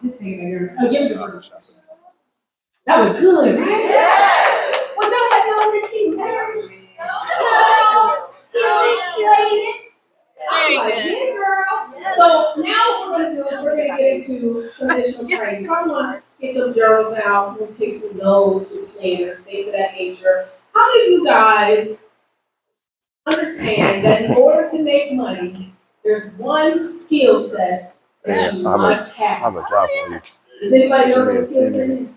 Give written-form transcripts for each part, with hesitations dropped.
Just say it again. Oh, give me the first question. That was good, right? Yes. What y'all had on this sheet? I'm like, yeah, girl. So now what we're going to do is we're going to get into some additional training. Probably want to get them journals out, we'll take some notes, some planners, things of that nature. How do you guys understand that in order to make money, there's one skill set that you must have? I have a job for you. Does anybody know what skill set is?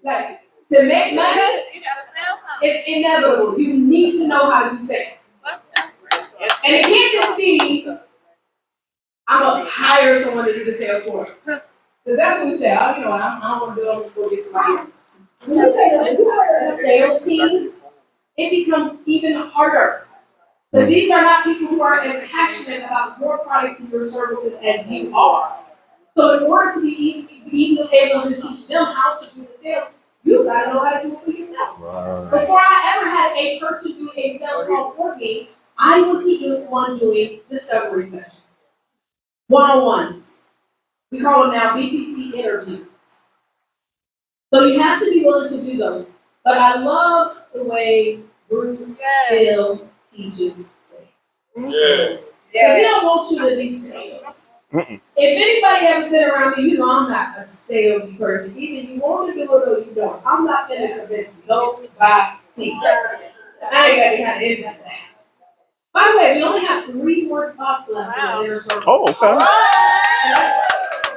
Like, to make money, it's inevitable. You need to know how to do sales. And it can't just be, I'm going to hire someone to do the sales for me. So that's what we say. I don't want to do it before get somebody. When you hire a sales team, it becomes even harder. Because these are not people who are as passionate about your products and your services as you are. So in order to be able to teach them how to do the sales, you gotta know how to do it for yourself. Right. Before I ever had a person doing a sales call for me, I was the one doing discovery sessions, one-on-ones. We call them now BPC interviews. So you have to be willing to do those. But I love the way Bruce Bill teaches sales. Because he don't want you to be sales. If anybody ever been around me, you know I'm not a salesy person. Either you want to do it or you don't. I'm not going to convince nobody. I ain't got any kind of energy for that. By the way, we only have 3 more spots left in the inner circle. Oh, okay.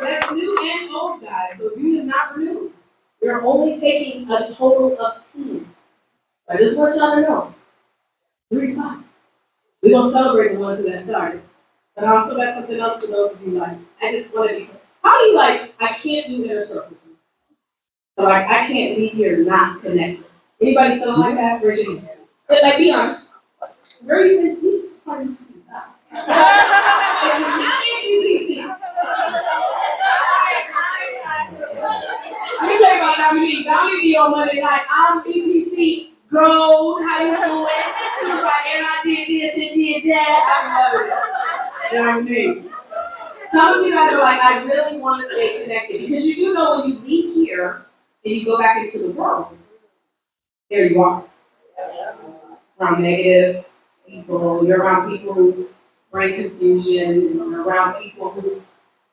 That's new and old, guys. So if you have not renewed, we're only taking a total of 10. I just want y'all to know. 3 spots. We're going to celebrate the ones who got started. But I also got something else for those of you like. I just want to be. How do you like? I can't do inner circles. So like I can't be here not connected. Anybody feel like that? Raise your hand. Just like be honest. Where you been? Part of UPC. If you're not in UPC. Let me tell you about Dominique. Dominique be on Monday night. I'm UPC Gold. How you doing? She was like, and I did this and did that. I love it. You know what I mean? Some of you guys are like, I really want to stay connected. Because you do know when you leave here and you go back into the world, there you are. Around negative people, you're around people who bring confusion, you're around people who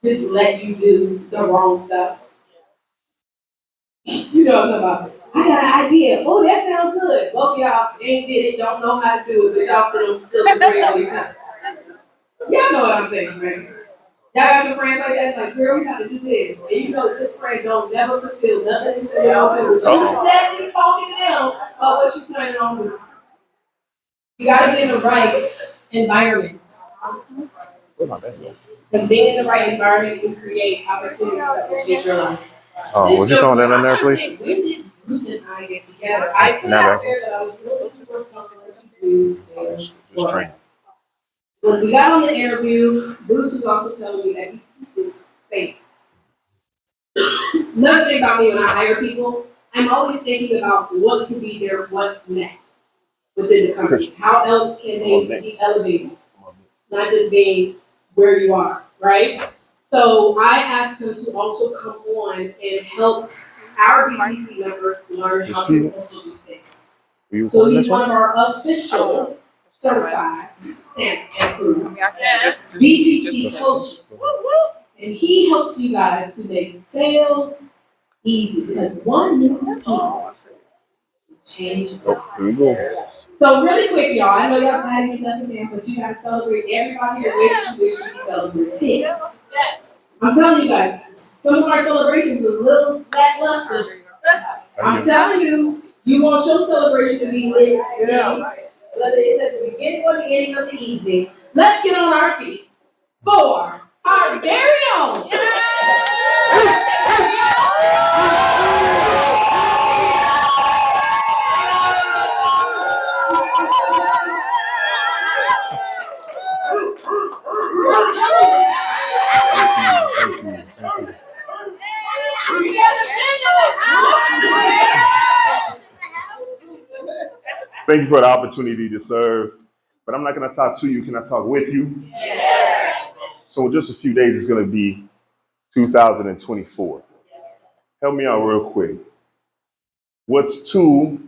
just let you do the wrong stuff. You know what I'm talking about. I got an idea. Oh, that sounds good. Both of y'all ain't did it, don't know how to do it, but y'all still agree on each other. Y'all know what I'm saying, right? Y'all got some friends like that, like, girl, we gotta do this. And you know this friend don't never fulfill nothing they say y'all do. But you steadily talking to them about what you planning on doing. You gotta be in the right environment. Because being in the right environment can create opportunities that will change your life. Oh, would you throw that in there, please? When did Bruce and I get together? I put out there that I was looking for something to do sales for us. When we got on the interview, Bruce was also telling me that he teaches sales. Another thing about me when I hire people, I'm always thinking about what could be their what's next within the company. How else can they be elevated? Not just being where you are, right? So I asked him to also come on and help our BBC members learn how to also do sales. So he's one of our official certified stamped and approved BBC coaches. And he helps you guys to make sales easy because one new skill changed the life. So really quick, y'all, I know y'all tired of nothing man, but you gotta celebrate everybody the way that you wish to be celebrated. I'm telling you guys, some of our celebrations are a little lackluster. I'm telling you, you want your celebration to be lit, whether it's at the beginning or the ending of the evening. Let's get on our feet for our very own. Thank you for the opportunity to serve. But I'm not going to talk to you. Can I talk with you? Yes. So in just a few days, it's going to be 2024. Help me out real quick. What's 2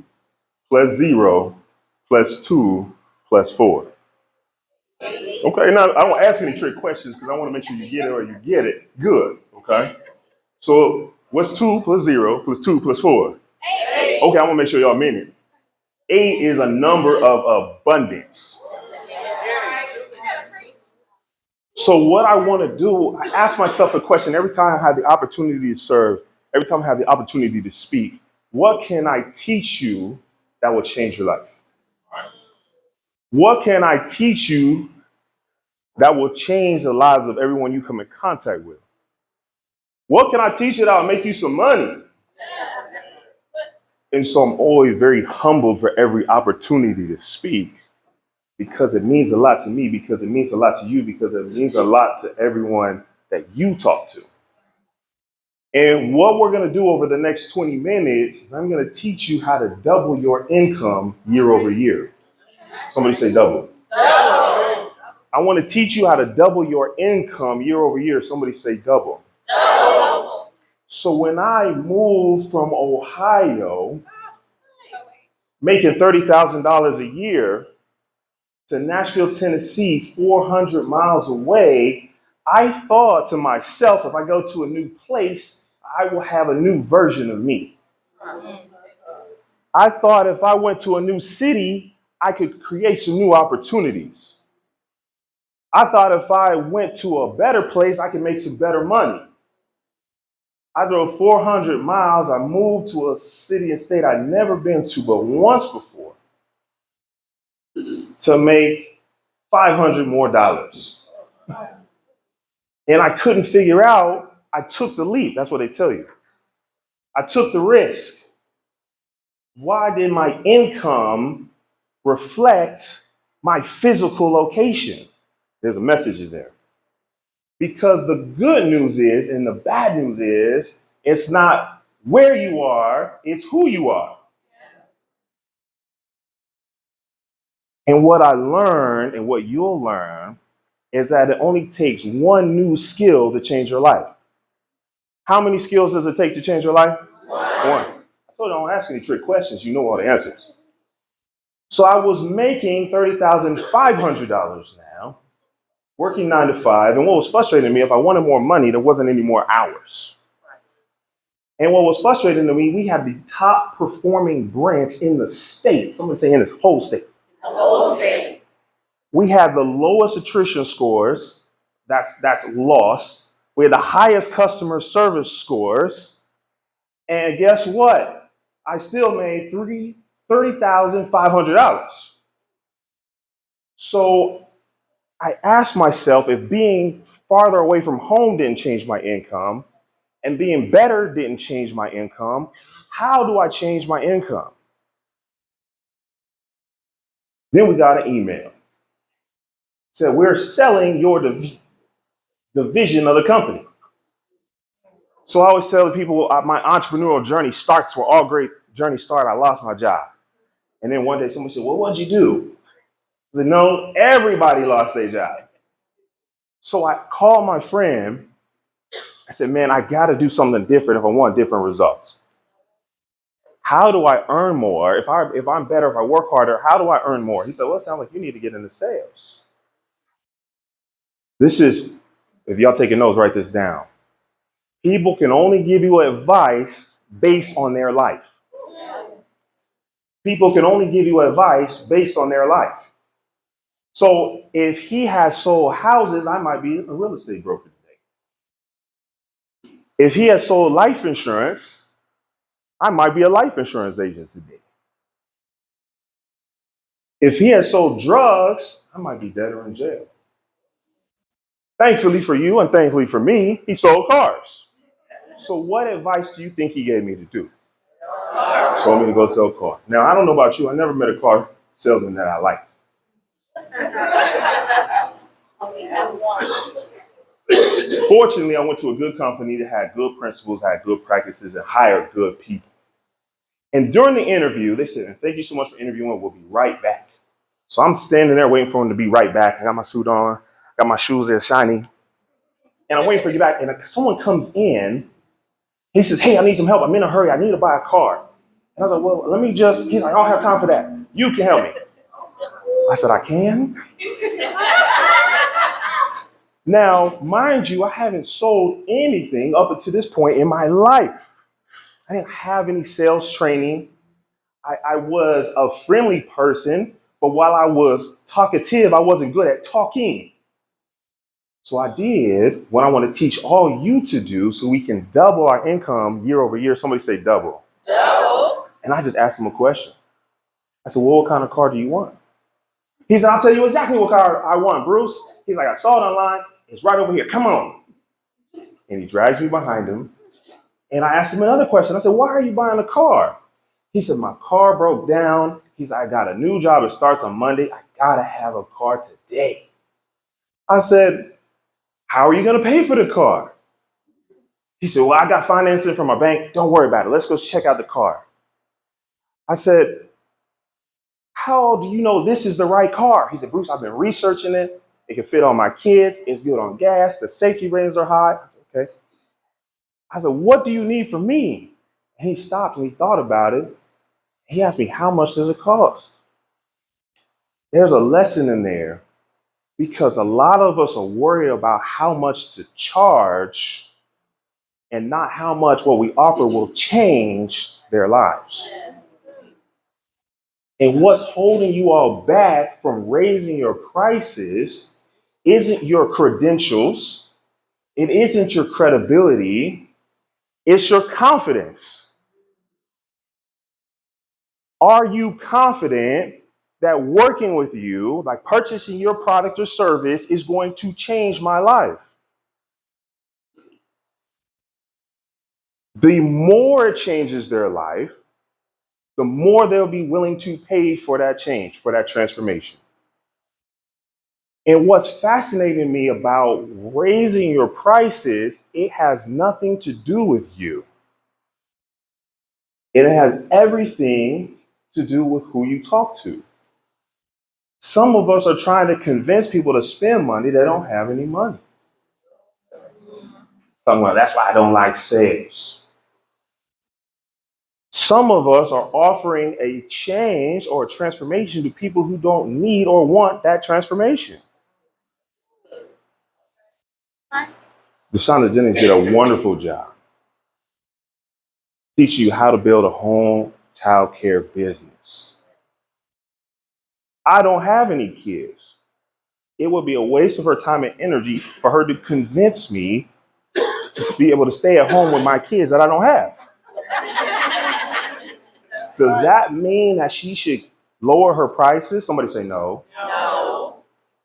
plus 0 plus 2 plus 4? Okay, now I won't ask any trick questions because I want to make sure you get it or you get it good, okay? So what's 2 plus 0 plus 2 plus 4? 8. Okay, I want to make sure y'all mean it. 8 is a number of abundance. So what I want to do, I ask myself a question every time I have the opportunity to serve, every time I have the opportunity to speak. What can I teach you that will change your life? What can I teach you that will change the lives of everyone you come in contact with? What can I teach you that will make you some money? And so I'm always very humbled for every opportunity to speak because it means a lot to me, because it means a lot to you, because it means a lot to everyone that you talk to. And what we're going to do over the next 20 minutes is I'm going to teach you how to double your income year over year. Somebody say double. Double. I want to teach you how to double your income year over year. Somebody say double. Double. So when I moved from Ohio, making $30,000 a year, to Nashville, Tennessee, 400 miles away, I thought to myself, if I go to a new place, I will have a new version of me. I thought if I went to a new city, I could create some new opportunities. I thought if I went to a better place, I could make some better money. I drove 400 miles. I moved to a city and state I'd never been to but once before to make $500 more. And I couldn't figure out, I took the leap. That's what they tell you. I took the risk. Why did my income reflect my physical location? There's a message in there. Because the good news is, and the bad news is, it's not where you are, it's who you are. And what I learned, and what you'll learn, is that it only takes one new skill to change your life. How many skills does it take to change your life? One. I told you I don't ask any trick questions. You know all the answers. So I was making $30,500 now, working 9 to 5. And what was frustrating me, if I wanted more money, there wasn't any more hours. And what was frustrating to me, we had the top performing branch in the state. Someone say in this whole state. The whole state. We had the lowest attrition scores. That's lost. We had the highest customer service scores. And guess what? I still made $30,500. So I asked myself if being farther away from home didn't change my income and being better didn't change my income, how do I change my income? Then we got an email. It said, we're selling your division of the company. So I always tell the people my entrepreneurial journey starts where all great journeys start. I lost my job. And then one day someone said, well, what'd you do? I said, no, everybody lost their job. So I called my friend. I said, man, I got to do something different if I want different results. How do I earn more? If I'm better, if I work harder, how do I earn more? He said, well, it sounds like you need to get into sales. This is, if y'all taking notes, write this down. People can only give you advice based on their life. People can only give you advice based on their life. So if he has sold houses, I might be a real estate broker today. If he has sold life insurance, I might be a life insurance agent today. If he has sold drugs, I might be dead or in jail. Thankfully for you and thankfully for me, he sold cars. So what advice do you think he gave me to do? Told me to go sell cars. Now, I don't know about you. I never met a car salesman that I liked. Fortunately, I went to a good company that had good principles, had good practices, and hired good people. And during the interview, they said, thank you so much for interviewing. We'll be right back. So I'm standing there waiting for him to be right back. I got my suit on, got my shoes there shiny. And I'm waiting for you back. And someone comes in. He says, hey, I need some help. I'm in a hurry. I need to buy a car. And I was like, well, let me just, he's like, I don't have time for that. You can help me. I said, I can? Now, mind you, I haven't sold anything up until this point in my life. I didn't have any sales training. I was a friendly person, but while I was talkative, I wasn't good at talking. So I did what I want to teach all you to do so we can double our income year over year. Somebody say double. Double. And I just asked him a question. I said, well, what kind of car do you want? He said, I'll tell you exactly what car I want, Bruce. He's like, I saw it online. It's right over here. Come on. And he drags me behind him. And I asked him another question. I said, why are you buying a car? He said, my car broke down. He's like, I got a new job. It starts on Monday. I got to have a car today. I said, how are you going to pay for the car? He said, well, I got financing from my bank. Don't worry about it. Let's go check out the car. I said, how do you know this is the right car? He said, Bruce, I've been researching it. It can fit on my kids. It's good on gas. The safety ratings are high. I said, okay. I said, what do you need from me? And he stopped and he thought about it. He asked me, how much does it cost? There's a lesson in there because a lot of us are worried about how much to charge and not how much what we offer will change their lives. And what's holding you all back from raising your prices isn't your credentials, it isn't your credibility, it's your confidence. Are you confident that working with you, like purchasing your product or service, is going to change my life? The more it changes their life, the more they'll be willing to pay for that change, for that transformation. And what's fascinating me about raising your prices, it has nothing to do with you. It has everything to do with who you talk to. Some of us are trying to convince people to spend money that don't have any money. Talking about that's why I don't like sales. Some of us are offering a change or a transformation to people who don't need or want that transformation. Deshaunda Jennings did a wonderful job teaching you how to build a home child care business. I don't have any kids. It would be a waste of her time and energy for her to convince me to be able to stay at home with my kids that I don't have. Does that mean that she should lower her prices? Somebody say no. No.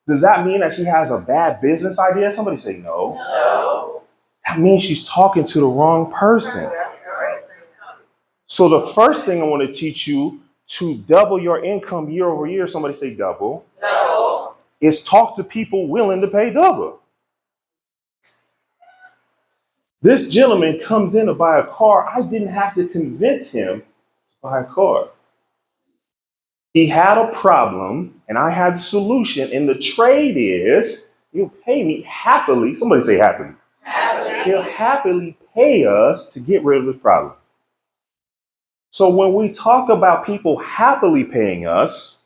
Does that mean that she has a bad business idea? Somebody say no. No. That means she's talking to the wrong person. So the first thing I want to teach you to double your income year over year, somebody say double, double, is talk to people willing to pay double. This gentleman comes in to buy a car. I didn't have to convince him to buy a car. He had a problem and I had the solution. And the trade is he'll pay me happily. Somebody say happily. Happily. He'll happily pay us to get rid of this problem. So when we talk about people happily paying us,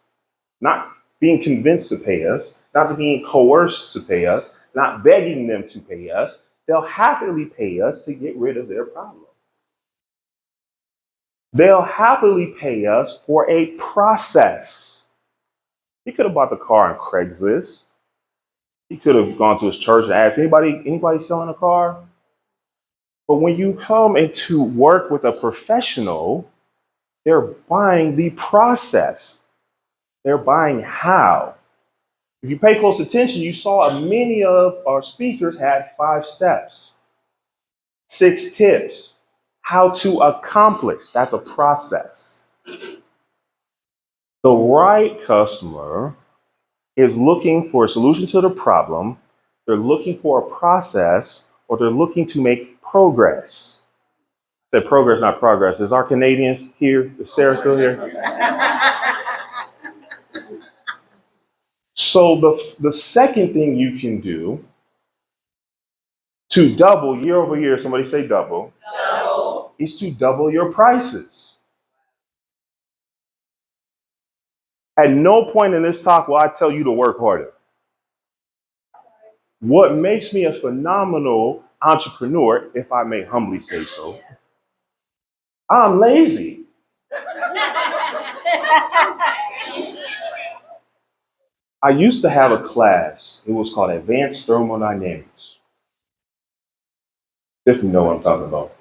not being convinced to pay us, not being coerced to pay us, not begging them to pay us, they'll happily pay us to get rid of their problem. They'll happily pay us for a process. He could have bought the car on Craigslist. He could have gone to his church and asked anybody selling a car? But when you come into work with a professional, they're buying the process. They're buying how. If you pay close attention, you saw many of our speakers had 5 steps, 6 tips, how to accomplish. That's a process. The right customer is looking for a solution to the problem. They're looking for a process, or they're looking to make progress. I said progress, not progress. Is our Canadians here? Is Sarah still here? So the second thing you can do To double year over year, somebody say double, is to double your prices. At no point in this talk will I tell you to work harder. What makes me a phenomenal entrepreneur, if I may humbly say so, I'm lazy. I used to have a class. It was called Advanced Thermodynamics. If you know what I'm talking about.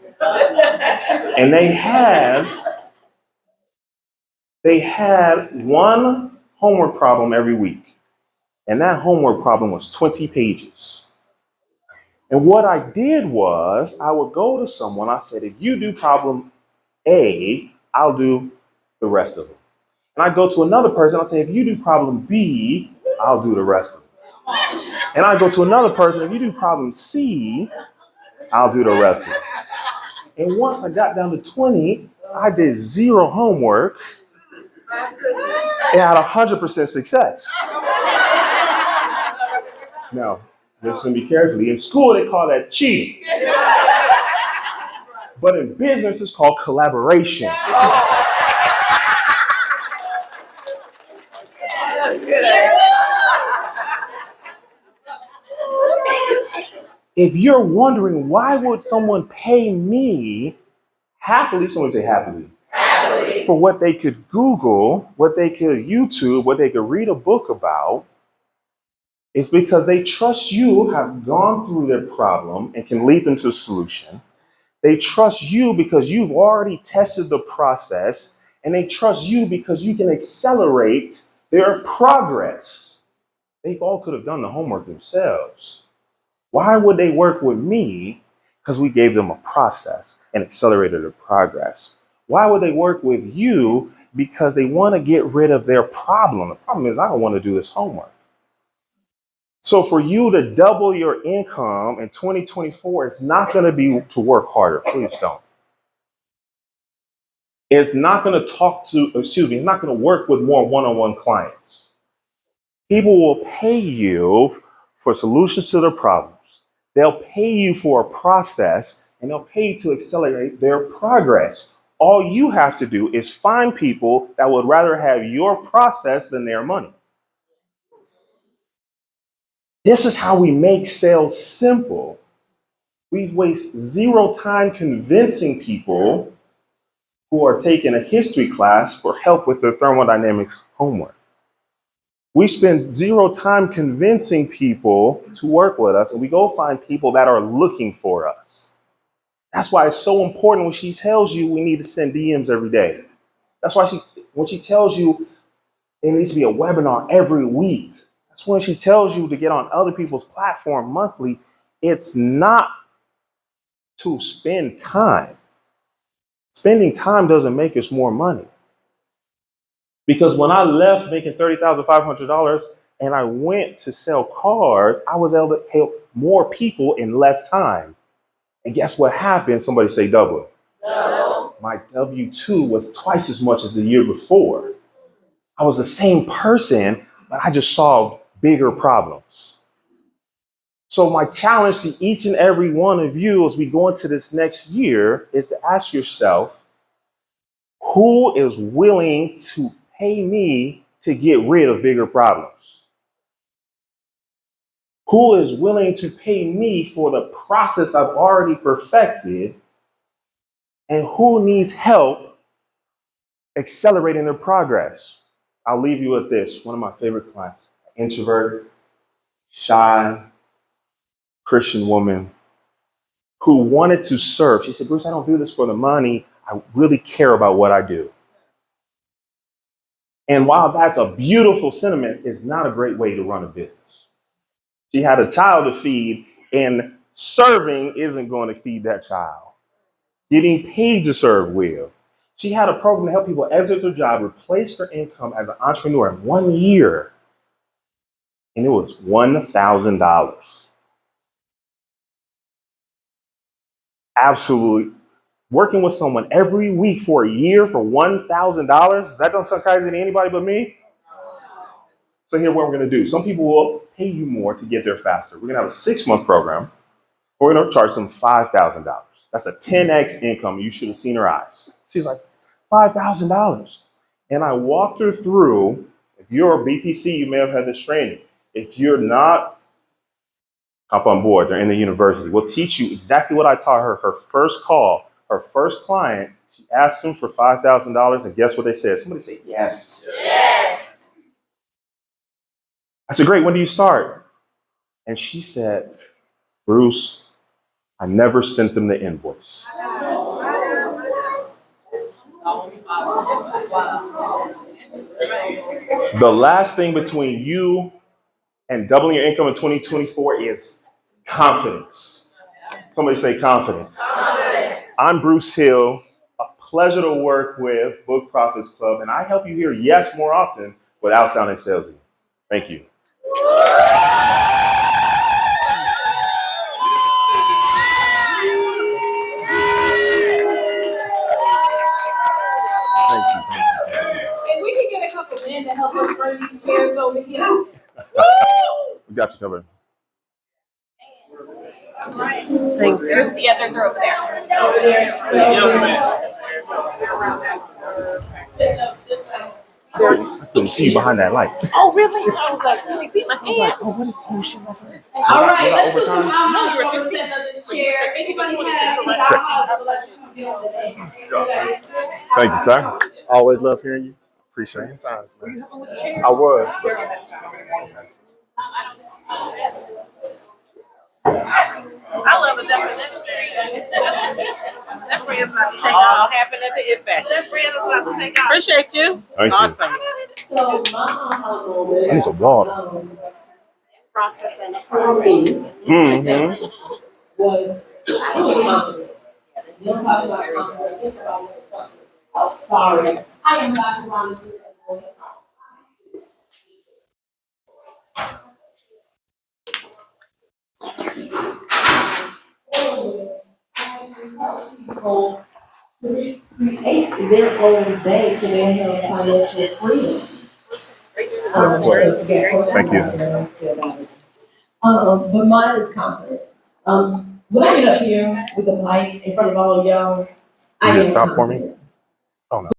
And they had one homework problem every week. And that homework problem was 20 pages. And what I did was I would go to someone, I said, if you do problem A, I'll do the rest of them. And I go to another person, I say, if you do problem B, I'll do the rest of them. And I go to another person, if you do problem C, I'll do the rest of them. And once I got down to 20, I did zero homework and had 100% success. Now, listen to me carefully. In school, they call that cheating. But in business, it's called collaboration. If you're wondering why would someone pay me happily, someone say happily, for what they could Google, what they could YouTube, what they could read a book about, it's because they trust you have gone through their problem and can lead them to a solution. They trust you because you've already tested the process, and they trust you because you can accelerate their progress. They all could have done the homework themselves. Why would they work with me? Because we gave them a process and accelerated their progress. Why would they work with you? Because they want to get rid of their problem. The problem is I don't want to do this homework. So for you to double your income in 2024, it's not going to be to work harder. Please don't. It's not going to it's not going to work with more one-on-one clients. People will pay you for solutions to their problems. They'll pay you for a process, and they'll pay you to accelerate their progress. All you have to do is find people that would rather have your process than their money. This is how we make sales simple. We waste zero time convincing people who are taking a history class for help with their thermodynamics homework. We spend zero time convincing people to work with us, and we go find people that are looking for us. That's why it's so important when she tells you we need to send DMs every day. That's why when she tells you it needs to be a webinar every week. That's when she tells you to get on other people's platform monthly. It's not to spend time. Spending time doesn't make us more money. Because when I left making $30,500 and I went to sell cars, I was able to help more people in less time. And guess what happened? Somebody say double. My W-2 was twice as much as the year before. I was the same person, but I just solved bigger problems. So my challenge to each and every one of you as we go into this next year is to ask yourself, who is willing to pay me to get rid of bigger problems? Who is willing to pay me for the process I've already perfected? And who needs help accelerating their progress? I'll leave you with this. One of my favorite clients, introvert, shy, Christian woman who wanted to serve. She said, Bruce, I don't do this for the money. I really care about what I do. And while that's a beautiful sentiment, it's not a great way to run a business. She had a child to feed, and serving isn't going to feed that child. Getting paid to serve will. She had a program to help people exit their job, replace their income as an entrepreneur in 1 year. And it was $1,000. Absolutely. Working with someone every week for a year for $1,000, that don't sound crazy to anybody but me. So here's what we're going to do. Some people will pay you more to get there faster. We're going to have a 6-month program. We're going to charge them $5,000. That's a 10x income. You should have seen her eyes. She's like, $5,000. And I walked her through, if you're a BPC, you may have had this training. If you're not, hop on board. They're in the university. We'll teach you exactly what I taught her. Her first call, her first client, she asked them for $5,000. And guess what they said? Somebody said, yes. Yes. I said, great. When do you start? And she said, Bruce, I never sent them the invoice. The last thing between you and doubling your income in 2024 is confidence. Somebody say confidence. I'm Bruce Hill. A pleasure to work with Book Profits Club, and I help you hear yes more often without sounding salesy. Thank you. Thank you. If we could get a couple men to help us bring these chairs over here. We got you covered. Thank you. The others are over there. Over there. I couldn't see you behind that light. Oh, really? I was like, let me see my hand. Oh, what is? Oh shit, that's right. All right, let's do some outhouse while we're setting up this chair. Anybody have any outhouse? Thank you, sir. Always love hearing you. Appreciate it. Signs, man. I was. I love it. That friend's about to take off. Happened at the effect. That friend is about to take off. Appreciate you. Thank you. Awesome. So my aha moment. I need some water. Processing the Mm-hmm. Was confidence. You don't talk about confidence. It's about something. Oh, sorry. I am Dr. Robinson. People create their own bank to manage financial freedom. Thank you. But mine is confidence. When I get up here with the mic in front of all of y'all, I Can you am stop for me? confident. Oh no.